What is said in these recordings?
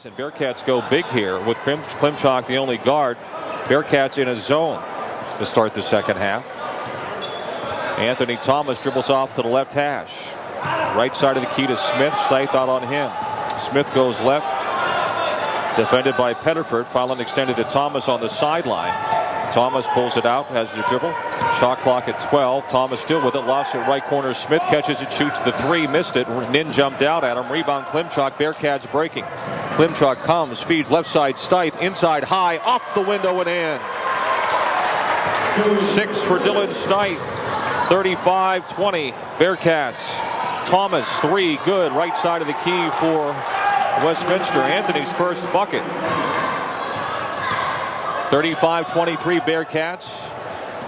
And Bearcats go big here with Klimchak the only guard. Bearcats in a zone to start the second half. Anthony Thomas dribbles off to the left hash. Right side of the key to Smith. Stith out on him. Smith goes left. Defended by Pettiford. Fouling extended to Thomas on the sideline. Thomas pulls it out, has the dribble. Shot clock at 12. Thomas still with it. Lost it right corner. Smith catches it, shoots the three. Missed it. Nin jumped out at him. Rebound Klimchak. Bearcats breaking. Klimchak comes, feeds left side. Stith inside high. Off the window and in. 6 for Dylan Stith. 35-20. Bearcats. Thomas, 3, good. Right side of the key for Westminster. Anthony's first bucket. 35-23 Bearcats.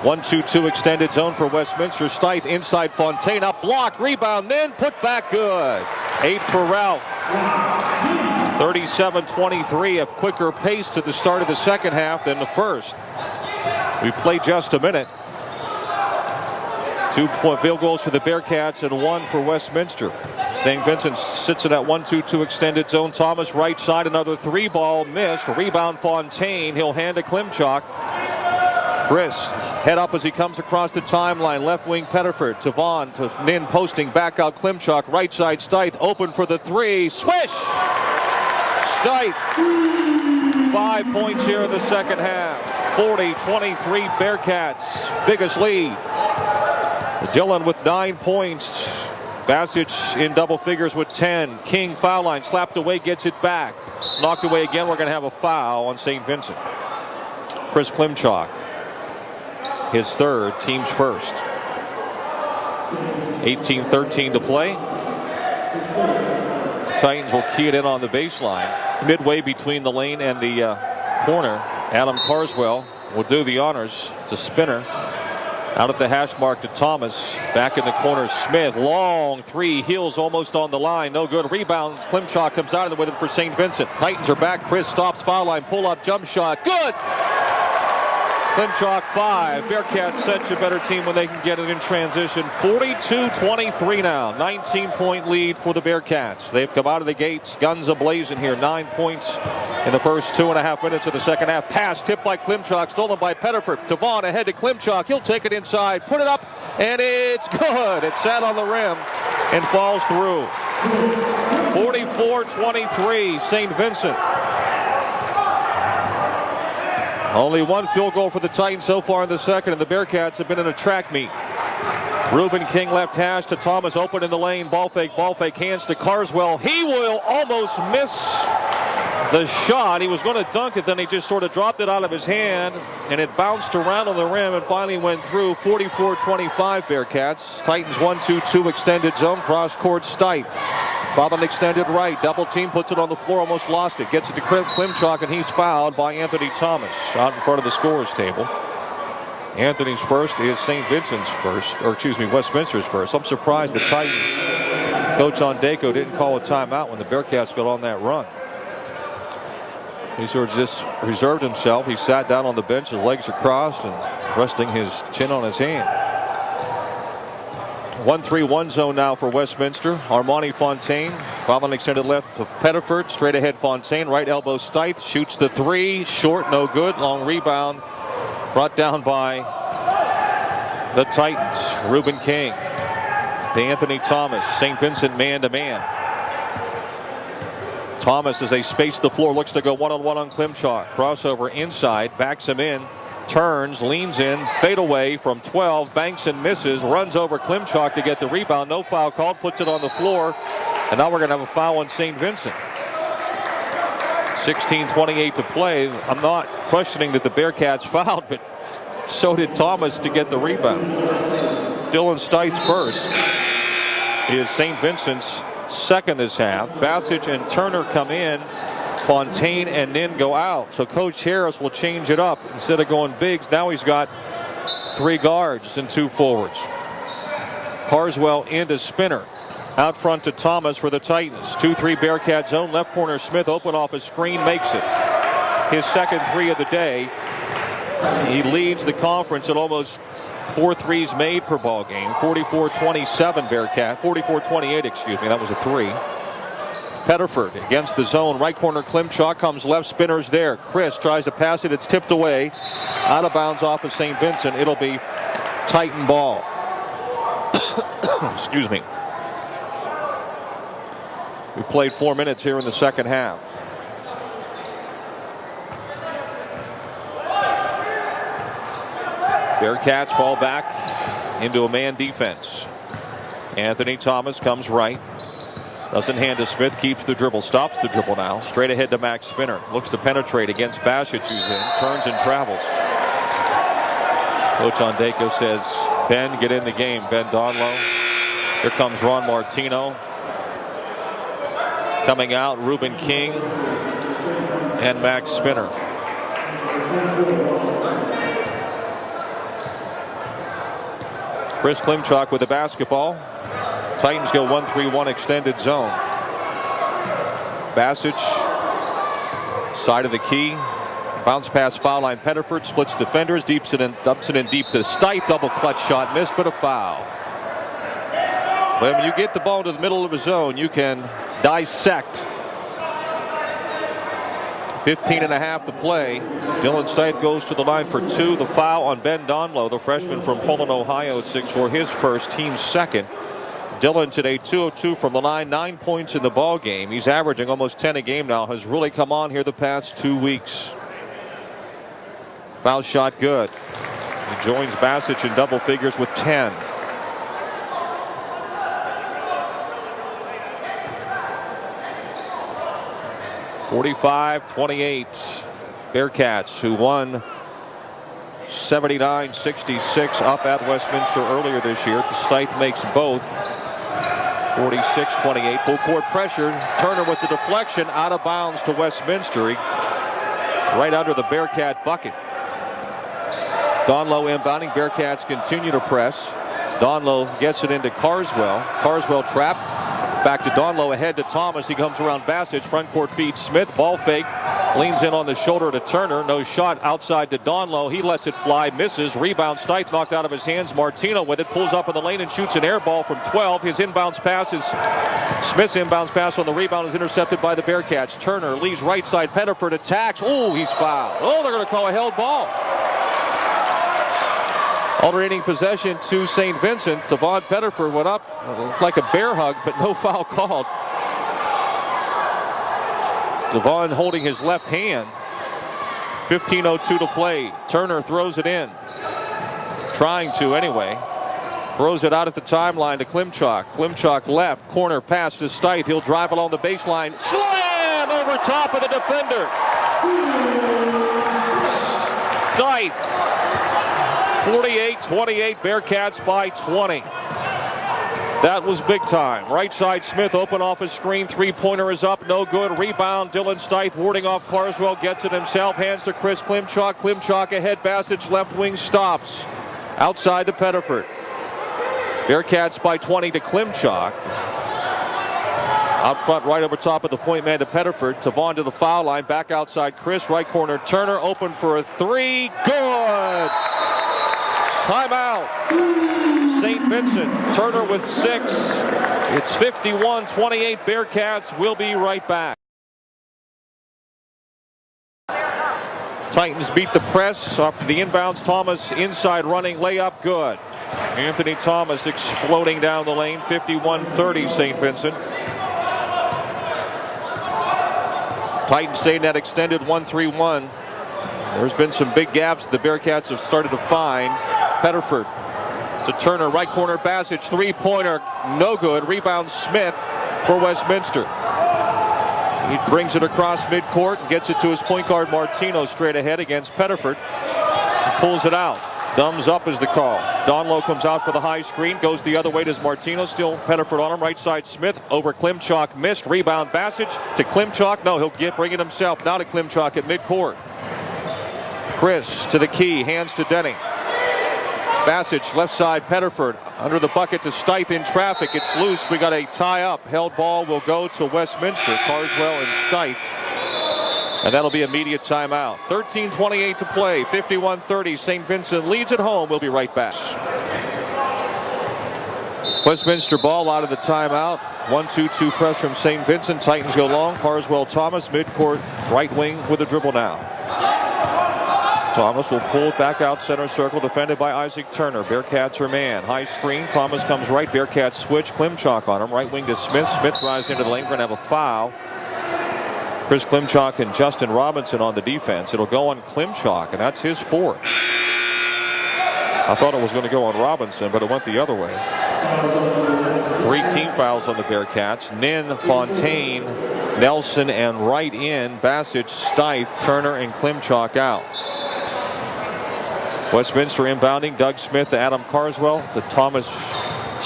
1-2-2 extended zone for Westminster. Stith inside Fontaine. Up blocked. Rebound. Then put back good. 8 for Ralph. 37-23. A quicker pace to the start of the second half than the first. We play just a minute. 2-point field goals for the Bearcats and 1 for Westminster. Saint Vincent sits in that 1-2-2 extended zone. Thomas right side, another 3-ball missed. Rebound Fontaine. He'll hand to Klimchak. Chris head up as he comes across the timeline. Left wing Pettiford to Vaughn to Nin posting back out Klimchak. Right side Stith open for the 3. Swish! Stith. 5 points here in the second half. 40-23 Bearcats. Biggest lead. Dillon with 9 points. Bassett in double figures with 10. King foul line, slapped away, gets it back. Knocked away again. We're going to have a foul on Saint Vincent. Chris Klimchak, his third, team's first. 18-13 to play. Titans will key it in on the baseline. Midway between the lane and the corner. Adam Carswell will do the honors. It's a spinner. Out at the hash mark to Thomas. Back in the corner, Smith. Long 3. Heels almost on the line. No good. Rebounds. Klimchak comes out of it with it for Saint Vincent. Titans are back. Chris stops. Foul line. Pull up. Jump shot. Good! Klimchak 5. Bearcats such a better team when they can get it in transition. 42-23 now. 19-point lead for the Bearcats. They've come out of the gates. Guns a-blazing here. 9 points in the first 2.5 minutes of the second half. Pass tipped by Klimchak. Stolen by Pettiford. To Vaughn ahead to Klimchak. He'll take it inside. Put it up. And it's good. It sat on the rim and falls through. 44-23. Saint Vincent. Only 1 field goal for the Titans so far in the second, and the Bearcats have been in a track meet. Reuben King left hash to Thomas, open in the lane. Ball fake, hands to Carswell. He will almost miss the shot. He was going to dunk it, then he just sort of dropped it out of his hand, and it bounced around on the rim and finally went through. 44-25 Bearcats. Titans 1-2-2 extended zone, cross court Stith. Bobbin extended right, double team, puts it on the floor, almost lost it. Gets it to Klimchak, and he's fouled by Anthony Thomas out in front of the scorer's table. Anthony's first is St. Vincent's first, or excuse me, Westminster's first. I'm surprised the Titans coach Ondeko didn't call a timeout when the Bearcats got on that run. He sort of just reserved himself. He sat down on the bench, his legs are crossed and resting his chin on his hand. 1-3-1 zone now for Westminster. Armani Fontaine. Bobbin extended left to Pettiford. Straight ahead Fontaine. Right elbow Stith. Shoots the 3. Short, no good. Long rebound. Brought down by the Titans. Reuben King. To Anthony Thomas. St. Vincent man-to-man. Thomas, as they space the floor, looks to go one-on-one on Klimchak. Crossover inside. Backs him in. Turns, leans in, fade away from 12, banks and misses, runs over Klimchak to get the rebound. No foul called, puts it on the floor, and now we're going to have a foul on St. Vincent. 16:28 to play. I'm not questioning that the Bearcats fouled, but so did Thomas to get the rebound. Dylan Stith's first is St. Vincent's second this half. Bassett and Turner come in. Fontaine and Nin go out. So Coach Harris will change it up. Instead of going bigs, now he's got 3 guards and 2 forwards. Carswell into spinner. Out front to Thomas for the Titans. 2-3 Bearcat zone. Left corner Smith open off a screen, makes it. His second 3 of the day. He leads the conference at almost 4 threes made per ball game. 44-27 Bearcat. 44-28, excuse me. That was a 3. Pettiford against the zone. Right corner, Klimchuk comes left, spinner's there. Chris tries to pass it. It's tipped away. Out of bounds off of Saint Vincent. It'll be Titan ball. Excuse me. We've played 4 minutes here in the second half. Bearcats fall back into a man defense. Anthony Thomas comes right. Doesn't hand to Smith. Keeps the dribble. Stops the dribble now. Straight ahead to Max Spinner. Looks to penetrate against Bassett, who's in. Turns and travels. Coach Ondeko says, Ben, get in the game. Ben Donlow. Here comes Ron Martino. Coming out, Reuben King and Max Spinner. Chris Klimchuk with the basketball. Titans go 1-3-1 extended zone. Bassett, side of the key. Bounce pass, foul line. Pettiford splits defenders, dumps it in deep to Stipe. Double clutch shot missed, but a foul. When you get the ball to the middle of the zone, you can dissect. 15.5 to play. Dylan Stipe goes to the line for 2. The foul on Ben Donlow, the freshman from Poland, Ohio at 6'4", his first, team second. Dylan today 2 of 2 from the line, 9 points in the ball game. He's averaging almost 10 a game now. Has really come on here the past 2 weeks. Foul shot good. He joins Bassett in double figures with 10. (45-28) Bearcats, who won 79-66 up at Westminster earlier this year. Stipe makes both. 46-28. Full court pressure. Turner with the deflection, out of bounds to Westminster. Right under the Bearcat bucket. Donlow inbounding. Bearcats continue to press. Donlow gets it into Carswell. Carswell trapped. Back to Donlow, ahead to Thomas. He comes around Bassett. Front court feeds Smith. Ball fake. Leans in on the shoulder to Turner. No shot outside to Donlow. He lets it fly. Misses. Rebound. Stipe knocked out of his hands. Martino with it. Pulls up in the lane and shoots an air ball from 12. His inbounds pass is Smith's inbounds pass on the rebound is intercepted by the Bearcats. Turner leaves right side. Pettiford attacks. Oh, he's fouled. Oh, they're going to call a held ball. Alternating possession to Saint Vincent. Devon Pettiford went up like a bear hug, but no foul called. Devon holding his left hand. 15:02 to play. Turner throws it in. Trying to anyway. Throws it out at the timeline to Klimchuk. Klimchuk left. Corner pass to Stipe. He'll drive along the baseline. Slam over top of the defender. Stipe. 48-28, Bearcats by 20. That was big time. Right side, Smith open off his screen. Three-pointer is up, no good. Rebound, Dylan Stipe warding off Carswell. Gets it himself, hands to Chris Klimchuk. Klimchuk ahead, Bassett's left wing stops. Outside to Pettiford. Bearcats by 20 to Klimchuk. Out front, right over top of the point man to Pettiford. Tavon to the foul line, back outside Chris. Right corner, Turner open for a three. Good! Timeout. Saint Vincent. Turner with 6. It's 51-28. Bearcats. Will be right back. Titans beat the press after the inbounds. Thomas inside running layup. Good. Anthony Thomas exploding down the lane. 51-30 Saint Vincent. Titans staying that extended 1-3-1. There's been some big gaps the Bearcats have started to find. Pettiford to Turner, right corner, Bassett, three-pointer, no good. Rebound Smith for Westminster. He brings it across midcourt and gets it to his point guard Martino straight ahead against Pettiford. He pulls it out. Thumbs up is the call. Donlow comes out for the high screen, goes the other way to Martino, still Pettiford on him. Right side Smith over Klimchuk, missed. Rebound Bassett to Klimchuk. No, he'll bring it himself. Now to Klimchuk at midcourt. Chris to the key, hands to Denning. Bassett, left side, Pettiford under the bucket to Stipe in traffic. It's loose. We got a tie up. Held ball will go to Westminster. Carswell and Stipe. And that'll be immediate timeout. 13:28 to play. 51-30. St. Vincent leads at home. We'll be right back. Westminster ball out of the timeout. 1-2-2 press from Saint Vincent. Titans go long. Carswell Thomas midcourt right wing with a dribble now. Thomas will pull it back out center circle, defended by Isaac Turner. Bearcats are man. High screen. Thomas comes right. Bearcats switch. Klimchak on him. Right wing to Smith. Smith drives into the lane. We're going to have a foul. Chris Klimchak and Justin Robinson on the defense. It'll go on Klimchak, and that's his fourth. I thought it was going to go on Robinson, but it went the other way. 3 team fouls on the Bearcats. Nin, Fontaine, Nelson, and Wright in. Bassett, Stith, Turner, and Klimchak out. Westminster inbounding. Doug Smith to Adam Carswell to Thomas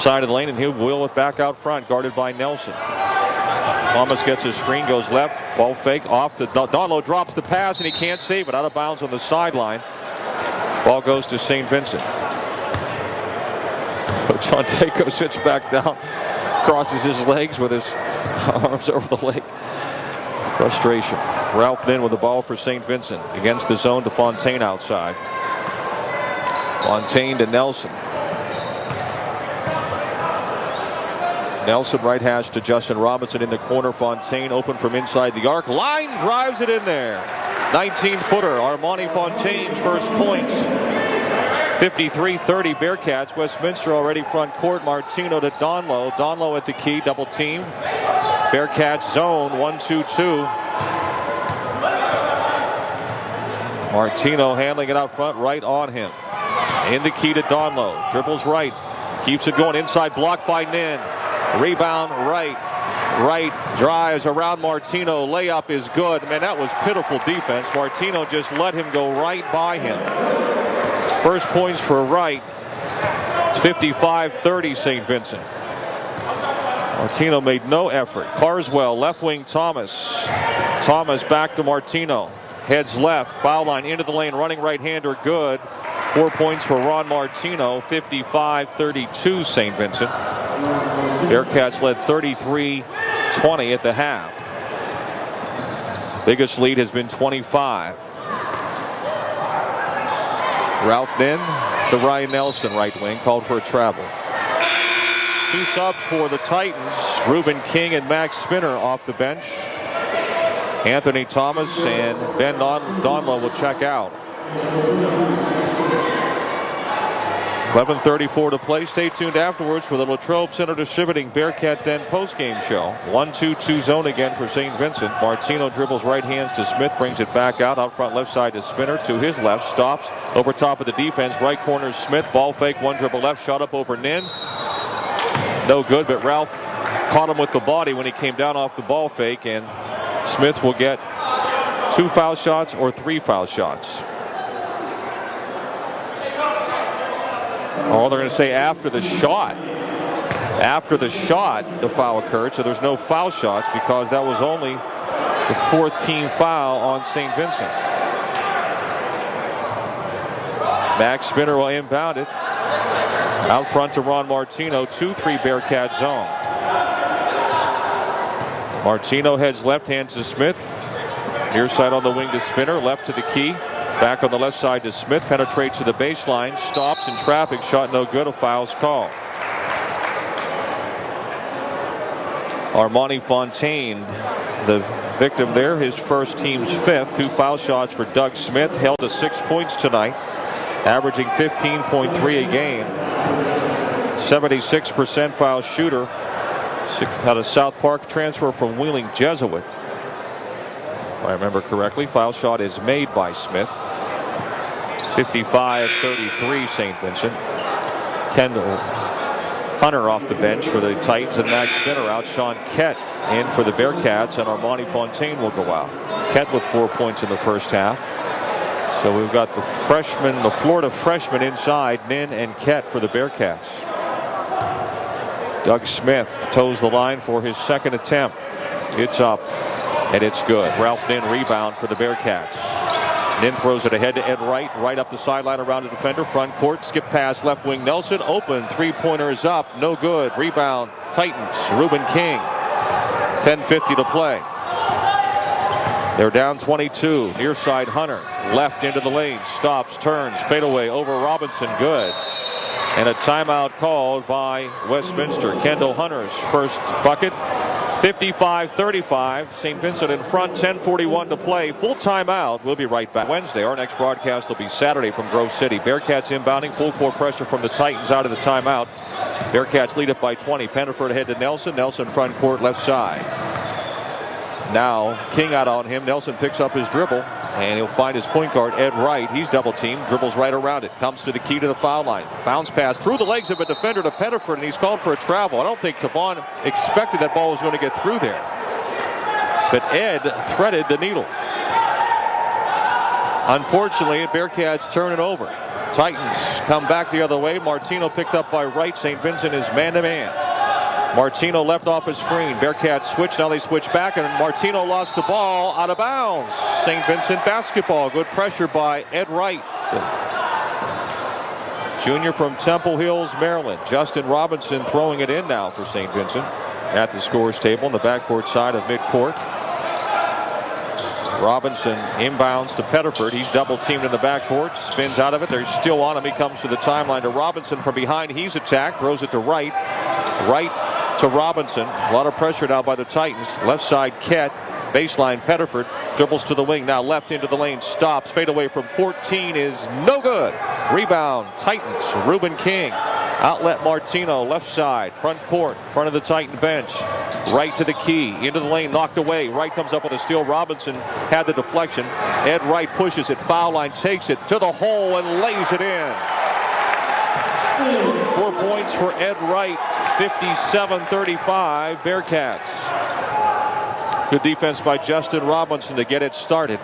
side of the lane, and he'll wheel it back out front, guarded by Nelson. Thomas gets his screen, goes left, ball fake off to Donlow, drops the pass, and he can't save it. Out of bounds on the sideline. Ball goes to Saint Vincent. John Takeo sits back down, crosses his legs with his arms over the leg. Frustration. Ralph Nin with the ball for Saint Vincent. Against the zone to Fontaine outside. Fontaine to Nelson. Nelson right hash to Justin Robinson in the corner. Fontaine open from inside the arc. Line drives it in there. 19-footer. Armani Fontaine's first points. 53-30 Bearcats. Westminster already front court. Martino to Donlow. Donlow at the key. Double team. Bearcats zone. 1-2-2. Martino handling it out front. Right on him. In the key to Donlow. Dribbles right. Keeps it going inside. Blocked by Nin. Rebound right. Right drives around Martino. Layup is good. Man, that was pitiful defense. Martino just let him go right by him. First points for Wright. It's 55-30 St. Vincent. Martino made no effort. Carswell, left wing Thomas. Thomas back to Martino. Heads left. Foul line into the lane. Running right-hander good. 4 points for Ron Martino. 55-32 St. Vincent. Bearcats led 33-20 at the half. Biggest lead has been 25. Ralph Nin to Ryan Nelson, right wing, called for a travel. 2 subs for the Titans. Reuben King and Max Spinner off the bench. Anthony Thomas and Ben Donlow will check out. 11:34 to play. Stay tuned afterwards for the Latrobe Center Distributing Bearcat Den postgame show. 1-2-2 zone again for St. Vincent. Martino dribbles right hands to Smith, brings it back out front left side to Spinner, to his left, stops over top of the defense. Right corner Smith, ball fake, one dribble left, shot up over Nin. No good, but Ralph caught him with the body when he came down off the ball fake, and Smith will get 2 foul shots or 3 foul shots. Oh, they're going to say after the shot. After the shot, the foul occurred, so there's no foul shots because that was only the 4th team foul on St. Vincent. Max Spinner will inbound it. Out front to Ron Martino, 2-3 Bearcat zone. Martino heads left, hands to Smith. Near side on the wing to Spinner, left to the key. Back on the left side to Smith, penetrates to the baseline, stops in traffic, shot no good, a foul's called. Armani Fontaine, the victim there, his first team's 5th. 2 foul shots for Doug Smith, held to 6 points tonight, averaging 15.3 a game. 76% foul shooter, out of South Park, transfer from Wheeling Jesuit. If I remember correctly, foul shot is made by Smith. 55-33 St. Vincent. Kendall Hunter off the bench for the Titans, and Max Spinner out. Sean Kett in for the Bearcats, and Armani Fontaine will go out. Kett with 4 points in the first half. So we've got the freshman, the Florida freshman inside, Nin and Kett for the Bearcats. Doug Smith toes the line for his 2nd attempt. It's up, and it's good. Ralph Nin rebound for the Bearcats. Nin throws it ahead to Ed Wright. Right up the sideline around the defender. Front court. Skip pass left wing. Nelson open. 3-pointer is up. No good. Rebound. Titans. Reuben King. 10:50 to play. They're down 22. Near side Hunter. Left into the lane. Stops. Turns. Fadeaway over Robinson. Good. And a timeout called by Westminster. Kendall Hunter's first bucket. 55-35. St. Vincent in front. 10:41 to play. Full timeout. We'll be right back. Wednesday. Our next broadcast will be Saturday from Grove City. Bearcats inbounding. Full court pressure from the Titans out of the timeout. Bearcats lead it by 20. Pettiford ahead to Nelson. Nelson front court left side. Now King out on him. Nelson picks up his dribble. And he'll find his point guard, Ed Wright. He's double teamed. Dribbles right around it. Comes to the key to the foul line. Bounce pass through the legs of a defender to Pettiford, and he's called for a travel. I don't think Tavon expected that ball was going to get through there. But Ed threaded the needle. Unfortunately, the Bearcats turn it over. Titans come back the other way. Martino picked up by Wright. St. Vincent is man-to-man. Martino left off a screen. Bearcats switch. Now they switch back, and Martino lost the ball out of bounds. St. Vincent basketball. Good pressure by Ed Wright. Junior from Temple Hills, Maryland. Justin Robinson throwing it in now for St. Vincent at the scores table on the backcourt side of midcourt. Robinson inbounds to Pettiford. He's double teamed in the backcourt. Spins out of it. They're still on him. He comes to the timeline to Robinson from behind. He's attacked. Throws it to Wright. Wright to Robinson. A lot of pressure now by the Titans. Left side, Kett. Baseline, Pettiford. Dribbles to the wing. Now left into the lane. Stops. Fade away from 14 is no good. Rebound, Titans. Reuben King. Outlet Martino. Left side. Front court. Front of the Titan bench. Right to the key. Into the lane. Knocked away. Wright comes up with a steal. Robinson had the deflection. Ed Wright pushes it. Foul line. Takes it to the hole and lays it in. 4 points for Ed Wright. 57-35 Bearcats. Good defense by Justin Robinson to get it started.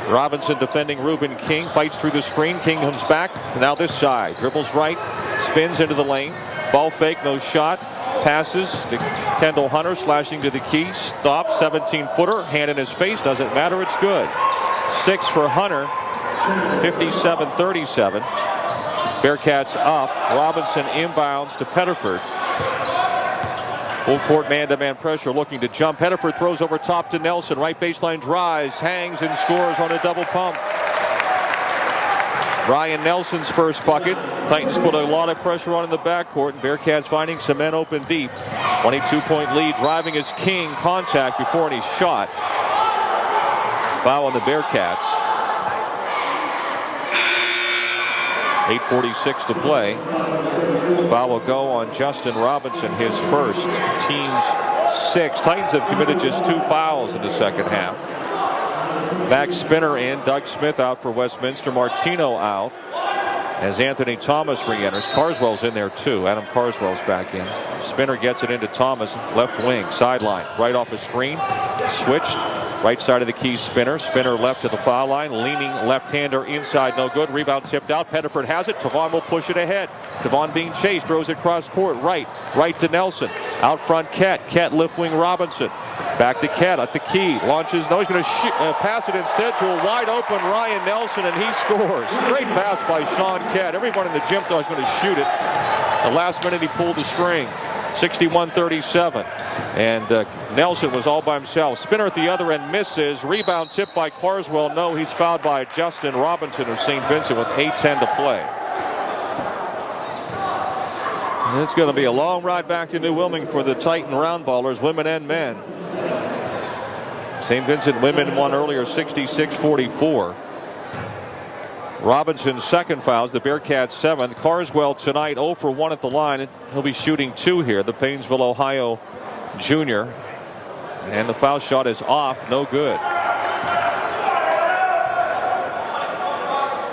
Robinson defending Reuben King. Fights through the screen. King comes back. Now this side. Dribbles right. Spins into the lane. Ball fake. No shot. Passes to Kendall Hunter. Slashing to the key. Stops. 17-footer. Hand in his face. Doesn't matter. It's good. 6 for Hunter. 57-37. Bearcats up. Robinson inbounds to Pettiford. Full court man-to-man pressure looking to jump. Pettiford throws over top to Nelson. Right baseline drives, hangs, and scores on a double pump. Ryan Nelson's first bucket. Titans put a lot of pressure on in the backcourt, and Bearcats finding some men open deep. 22-point lead. Driving is King. Contact before any shot. Foul on the Bearcats. 8:46 to play. Foul will go on Justin Robinson, his first. Team's 6. Titans have committed just 2 fouls in the second half. Max Spinner in. Doug Smith out for Westminster. Martino out as Anthony Thomas re-enters. Carswell's in there too. Adam Carswell's back in. Spinner gets it into Thomas. Left wing. Sideline. Right off a screen. Switched. Right side of the key, Spinner. Spinner left to the foul line. Leaning left-hander inside. No good. Rebound tipped out. Pettiford has it. Tavon will push it ahead. Tavon being chased. Throws it cross court. Right. Right to Nelson. Out front, Kett. Kett left wing Robinson. Back to Kett at the key. Launches. No, he's going to pass it instead to a wide open Ryan Nelson, and he scores. Great pass by Sean Kett. Everyone in the gym thought he was going to shoot it. The last minute he pulled the string. 61-37. And Nelson was all by himself. Spinner at the other end misses. Rebound tipped by Carswell. No, he's fouled by Justin Robinson of St. Vincent with 8:10 to play. And it's going to be a long ride back to New Wilmington for the Titan roundballers, women and men. St. Vincent women won earlier 66-44. Robinson's second fouls, the Bearcats' 7th. Carswell tonight 0 for 1 at the line. He'll be shooting 2 here, the Painesville, Ohio junior. And the foul shot is off, no good.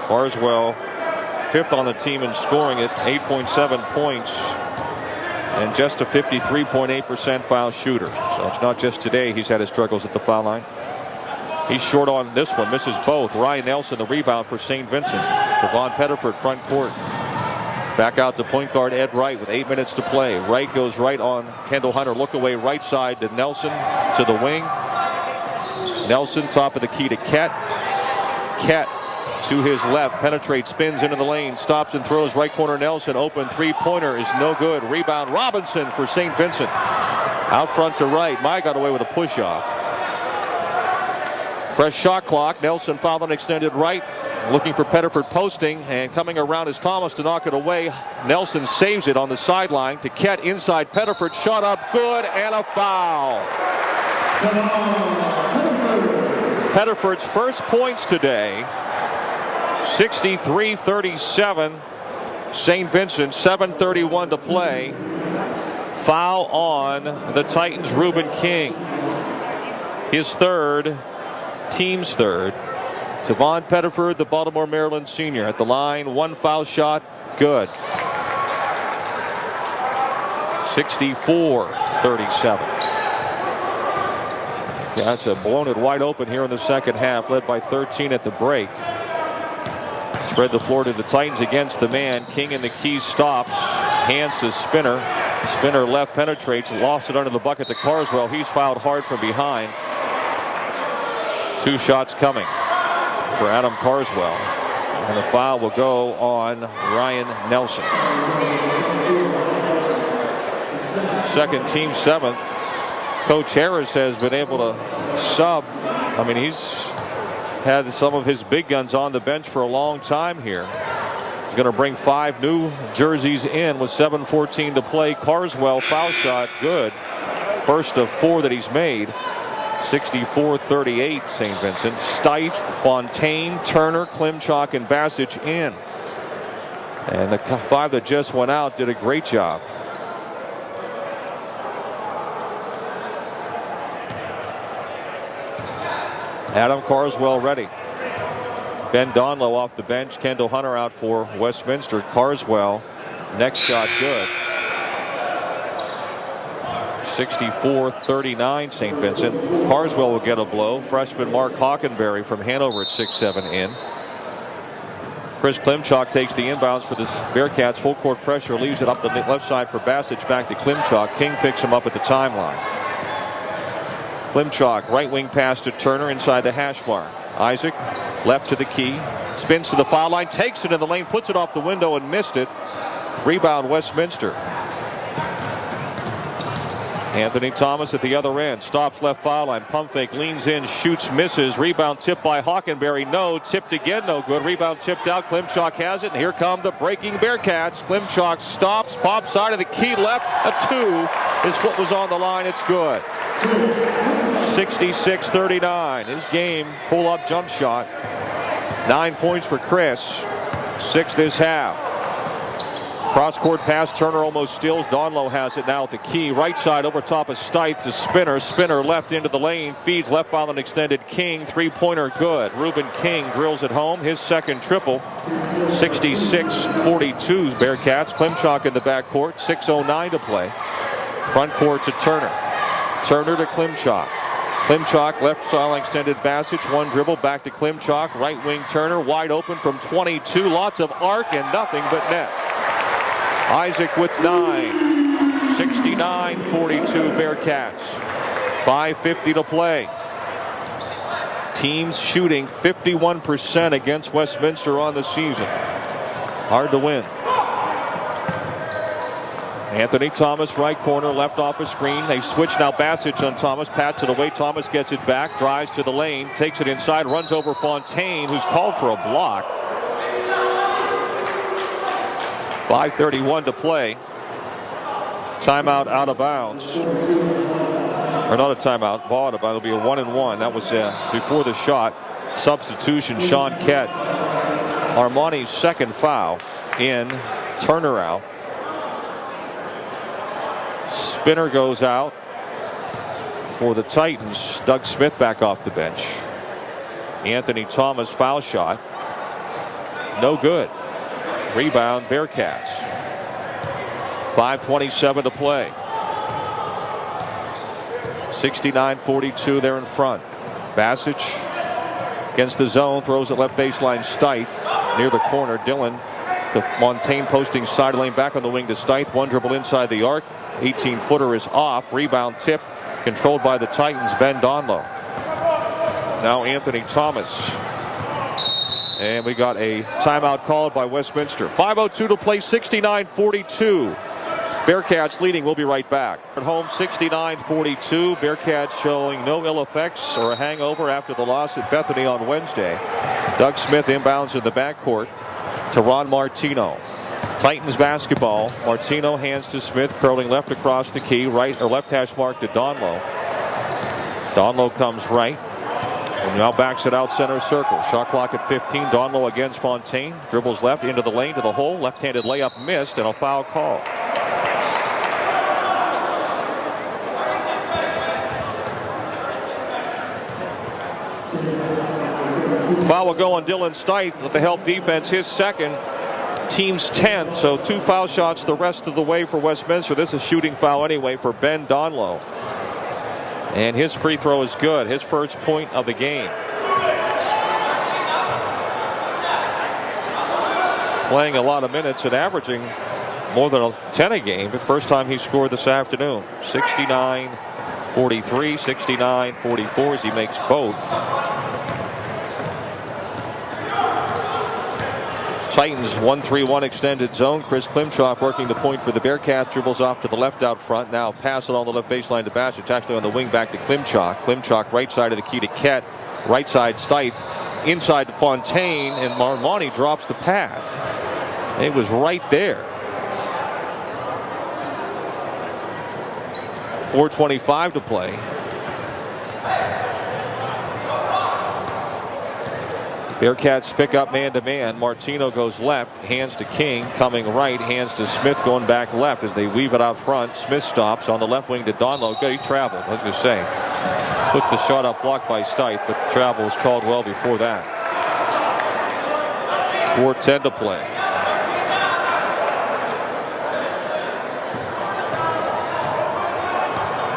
Carswell 5th on the team in scoring at 8.7 points and just a 53.8% foul shooter. So it's not just today he's had his struggles at the foul line. He's short on this one, misses both. Ryan Nelson, the rebound for St. Vincent. Tavon Pettiford, front court. Back out to point guard Ed Wright with 8 minutes to play. Wright goes right on Kendall Hunter. Look away right side to Nelson to the wing. Nelson top of the key to Kett. Kett to his left, penetrates, spins into the lane, stops and throws. Right corner Nelson, open three-pointer is no good. Rebound Robinson for St. Vincent. Out front to Wright. Mai got away with a push-off. Fresh shot clock. Nelson fouled on extended right. Looking for Pettiford posting, and coming around is Thomas to knock it away. Nelson saves it on the sideline. To Kett inside Pettiford. Shot up good, and a foul. Pettiford's first points today. 63-37. St. Vincent, 7:31 to play. Foul on the Titans' Reuben King. His third, team's third. Tavon Pettiford, the Baltimore, Maryland senior, at the line. One foul shot, good. 64-37. That's a blown it wide open here in the second half, led by 13 at the break. Spread the floor to the Titans against the man. King in the key stops. Hands to Spinner. Spinner left penetrates. Lost it under the bucket to Carswell. He's fouled hard from behind. Two shots coming for Adam Carswell. And the foul will go on Ryan Nelson. Second team, seventh. Coach Harris has been able to sub. I mean, he's had some of his big guns on the bench for a long time here. He's going to bring 5 new jerseys in with 7:14 to play. Carswell, foul shot, good. First of 4 that he's made. 64-38 St. Vincent. Stife, Fontaine, Turner, Klimchak, and Bassage in. And the 5 that just went out did a great job. Adam Carswell ready. Ben Donlow off the bench. Kendall Hunter out for Westminster. Carswell, next shot good. 64-39 St. Vincent. Carswell will get a blow. Freshman Mark Hockenberry from Hanover at 6'7" in. Chris Klimchak takes the inbounds for the Bearcats. Full court pressure. Leaves it up the left side for Bassage. Back to Klimchak. King picks him up at the timeline. Klimchak, right wing pass to Turner inside the hash mark. Isaac, left to the key. Spins to the foul line. Takes it in the lane. Puts it off the window and missed it. Rebound Westminster. Anthony Thomas at the other end. Stops left foul line. Pump fake. Leans in. Shoots. Misses. Rebound tipped by Hockenberry. No. Tipped again. No good. Rebound tipped out. Klimchak has it. And here come the breaking Bearcats. Klimchak stops. Pops side of the key left. A 2. His foot was on the line. It's good. 66-39. His game. Pull-up jump shot. 9 points for Chris. 6 this half. Cross-court pass. Turner almost steals. Donlow has it now at the key. Right side over top of Stites to Spinner. Spinner left into the lane. Feeds left foul and extended. King. Three-pointer good. Reuben King drills it home. His second triple. 66-42 Bearcats. Klimchak in the backcourt. 6:09 to play. Front court to Turner. Turner to Klimchak. Klimchak left sideline extended Bassage. One dribble back to Klimchak. Right wing Turner wide open from 22. Lots of arc and nothing but net. Isaac with 9. 69-42 Bearcats. 5:50 to play. Teams shooting 51% against Westminster on the season. Hard to win. Anthony Thomas, right corner, left off a screen. They switch now. Bassage on Thomas. Pats it away. Thomas gets it back. Drives to the lane. Takes it inside. Runs over Fontaine, who's called for a block. 5:31 to play. Timeout out of bounds. Or not a timeout. Ball out of bounds. It'll be a 1-1. That was before the shot. Substitution, Sean Kett. Armani's second foul in. Turner out. Spinner goes out for the Titans. Doug Smith back off the bench. Anthony Thomas foul shot. No good. Rebound Bearcats. 5:27 to play. 69-42 there in front. Bassage against the zone. Throws it left baseline. Stife near the corner. Dillon to Montaigne posting side lane. Back on the wing to Stife. One dribble inside the arc. 18-footer is off. Rebound tip controlled by the Titans. Ben Donlow. Now Anthony Thomas. And we got a timeout called by Westminster. 5:02 to play. 69-42. Bearcats leading. We'll be right back. At home 69-42. Bearcats showing no ill effects or a hangover after the loss at Bethany on Wednesday. Doug Smith inbounds in the backcourt to Ron Martino. Titans basketball. Martino hands to Smith, curling left across the key, right or left hash mark to Donlow. Donlow comes right and now backs it out center circle. Shot clock at 15. Donlow against Fontaine. Dribbles left into the lane to the hole. Left-handed layup missed and a foul call. Foul will go on Dylan Stite with the help defense, his second, team's 10th. So 2 foul shots the rest of the way for Westminster. This is a shooting foul anyway for Ben Donlow. And his free throw is good. His first point of the game. Playing a lot of minutes and averaging more than 10 a game. The first time he scored this afternoon. 69-43, 69-44 as he makes both. Titans 1-3-1 extended zone. Chris Klimchak working the point for the Bearcats. Dribbles off to the left out front. Now pass it on the left baseline to Bassett. Actually on the wing back to Klimchak. Klimchak right side of the key to Ket. Right side Stite. Inside to Fontaine. And Marmani drops the pass. It was right there. 4:25 to play. Bearcats pick up man-to-man. Martino goes left, hands to King, coming right, hands to Smith, going back left as they weave it out front. Smith stops on the left wing to Donlow. Good, he traveled, I was going to say. Puts the shot up, blocked by Stite, but the travel was called well before that. 4:10 to play.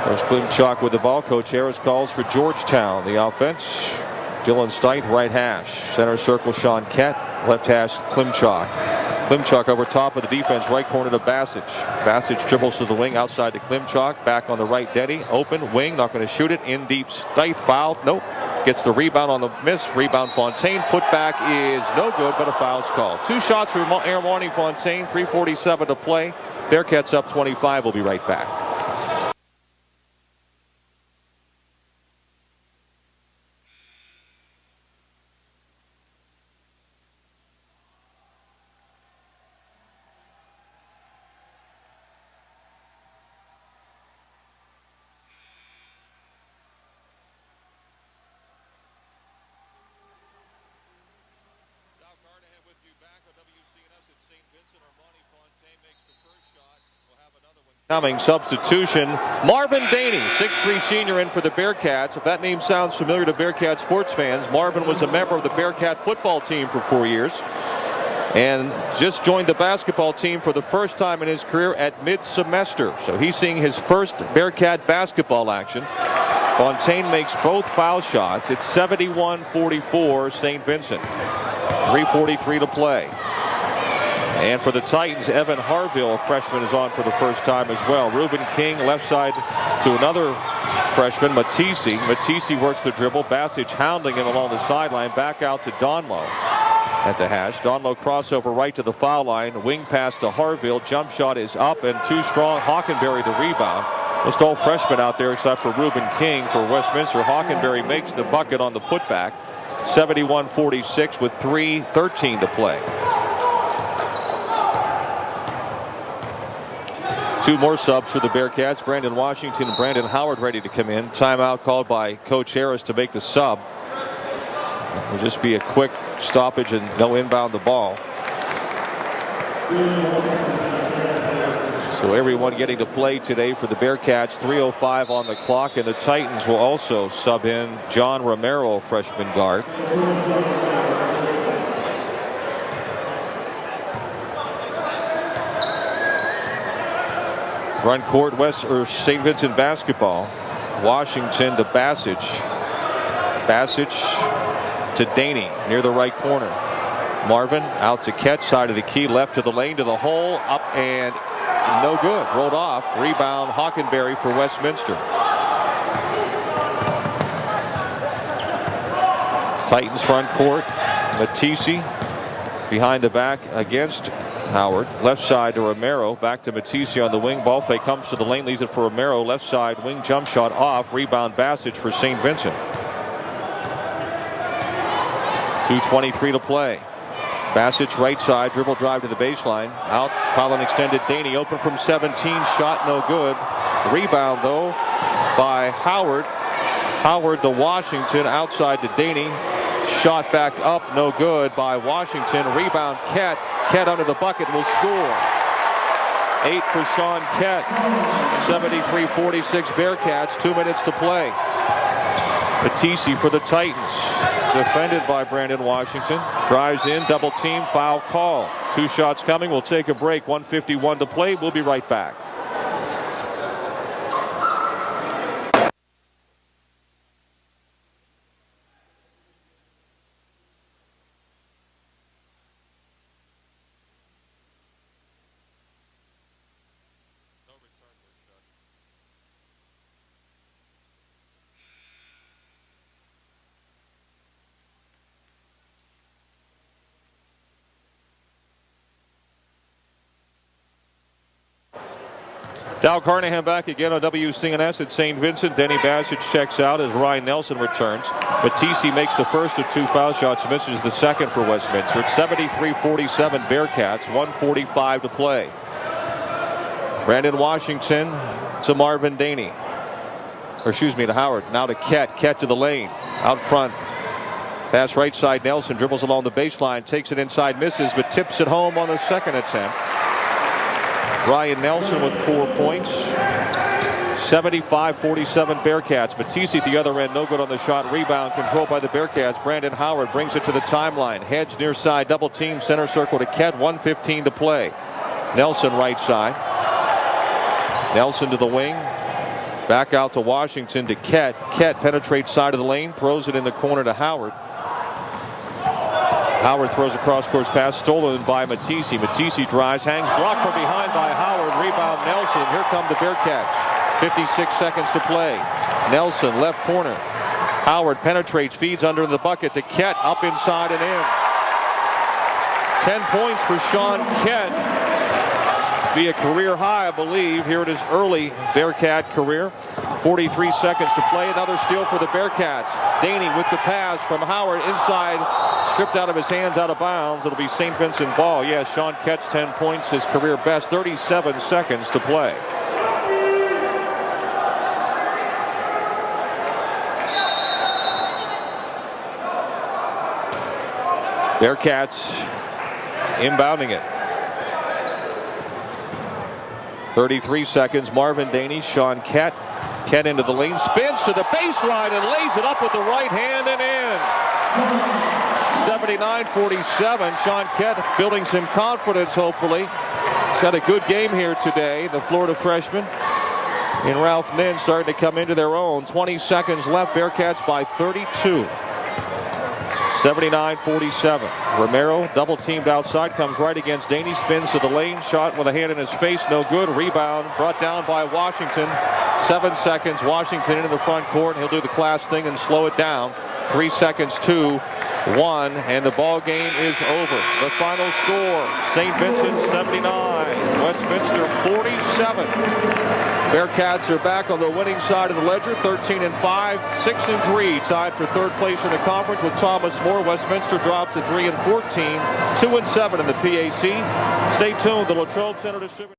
There's Klimchak with the ball. Coach Harris calls for Georgetown. The offense. Dylan Stite, right hash. Center circle, Sean Ket. Left hash, Klimchak. Klimchak over top of the defense, right corner to Bassett. Bassett dribbles to the wing, outside to Klimchak. Back on the right, Denny. Open, wing, not going to shoot it. In deep, Stite fouled. Nope. Gets the rebound on the miss. Rebound, Fontaine. Putback is no good, but a foul's called. 2 shots for Aaron Warning Fontaine. 3:47 to play. Bearcats up 25. We'll be right back. With you back on WCNS at Saint Vincent. Armani Fontaine makes the first shot. We'll have another one coming. Substitution. Marvin Daney, 6'3" senior in for the Bearcats. If that name sounds familiar to Bearcat sports fans, Marvin was a member of the Bearcat football team for 4 years and just joined the basketball team for the first time in his career at mid-semester. So he's seeing his first Bearcat basketball action. Fontaine makes both foul shots. It's 71-44 Saint Vincent. 3:43 to play. And for the Titans, Evan Harville, a freshman, is on for the first time as well. Reuben King left side to another freshman, Matisse. Matisse works the dribble. Bassett hounding him along the sideline. Back out to Donlow at the hash. Donlow crossover right to the foul line. Wing pass to Harville. Jump shot is up and too strong. Hockenberry to rebound. Most all freshmen out there except for Reuben King for Westminster. Hockenberry makes the bucket on the putback. 71-46 with 3:13 to play. 2 more subs for the Bearcats. Brandon Washington and Brandon Howard ready to come in. Timeout called by Coach Harris to make the sub. It'll just be a quick stoppage and they'll inbound the ball. So everyone getting to play today for the Bearcats. 3:05 on the clock, and the Titans will also sub in John Romero, freshman guard. Run court St. Vincent basketball. Washington to Bassett. Bassett to Daney near the right corner. Marvin out to Ket, side of the key, left to the lane, to the hole, up and no good. Rolled off. Rebound Hockenberry for Westminster. Titans front court. Matisse behind the back against Howard. Left side to Romero. Back to Matisse on the wing. Ball fake comes to the lane. Leaves it for Romero. Left side wing jump shot off. Rebound Bassett for St. Vincent. 2:23 to play. Bassett right side, dribble drive to the baseline. Out, Collin extended. Daney open from 17, shot no good. Rebound though by Howard. Howard to Washington, outside to Daney. Shot back up, no good by Washington. Rebound Kett. Kett under the bucket will score. 8 for Sean Kett. 73-46 Bearcats. 2 minutes to play. Batiste for the Titans. Defended by Brandon Washington. Drives in, double team, foul call. 2 shots coming. We'll take a break. 1:51 to play. We'll be right back. Dow Carnahan back again on WCNS at Saint Vincent. Denny Bassett checks out as Ryan Nelson returns. Batiste makes the first of 2 foul shots, misses the second for Westminster. It's 73-47 Bearcats, 1:45 to play. Brandon Washington to Marvin Daney. To Howard. Now to Kett. Kett to the lane. Out front. Pass right side. Nelson dribbles along the baseline. Takes it inside. Misses, but tips it home on the second attempt. Ryan Nelson with 4 points. 75-47 Bearcats. Batiste at the other end, no good on the shot. Rebound controlled by the Bearcats. Brandon Howard brings it to the timeline. Hedge near side, double team, center circle to Kett. 1:15 to play. Nelson right side. Nelson to the wing. Back out to Washington to Kett. Kett penetrates side of the lane, throws it in the corner to Howard. Howard throws a cross-course pass, stolen by Batiste. Batiste drives, hangs, blocked from behind by Howard. Rebound Nelson. Here come the Bearcats. 56 seconds to play. Nelson, left corner. Howard penetrates, feeds under the bucket to Kett, up inside and in. 10 points for Sean Kett. Be a career high, I believe, here in his early Bearcat career. 43 seconds to play. Another steal for the Bearcats. Daney with the pass from Howard inside. Stripped out of his hands, out of bounds. It'll be Saint Vincent ball. Yes, Sean Kett's 10 points, his career best. 37 seconds to play. Bearcats inbounding it. 33 seconds. Marvin Daney, Sean Kett. Kett into the lane, spins to the baseline and lays it up with the right hand and in. 79-47. Sean Kett building some confidence, hopefully. He's had a good game here today. The Florida freshman and Ralph Nin starting to come into their own. 20 seconds left. Bearcats by 32. 79-47. Romero double teamed outside, comes right against Daney, spins to the lane, shot with a hand in his face, no good. Rebound brought down by Washington. 7 seconds. Washington into the front court. He'll do the class thing and slow it down. 3 seconds, 2, 1, and the ball game is over. The final score: Saint Vincent 79, Westminster 47. Bearcats are back on the winning side of the ledger, 13-5, 6-3, tied for third place in the conference with Thomas More. Westminster drops to 3-14, 2-7 in the PAC. Stay tuned. The Latrobe Center distributor.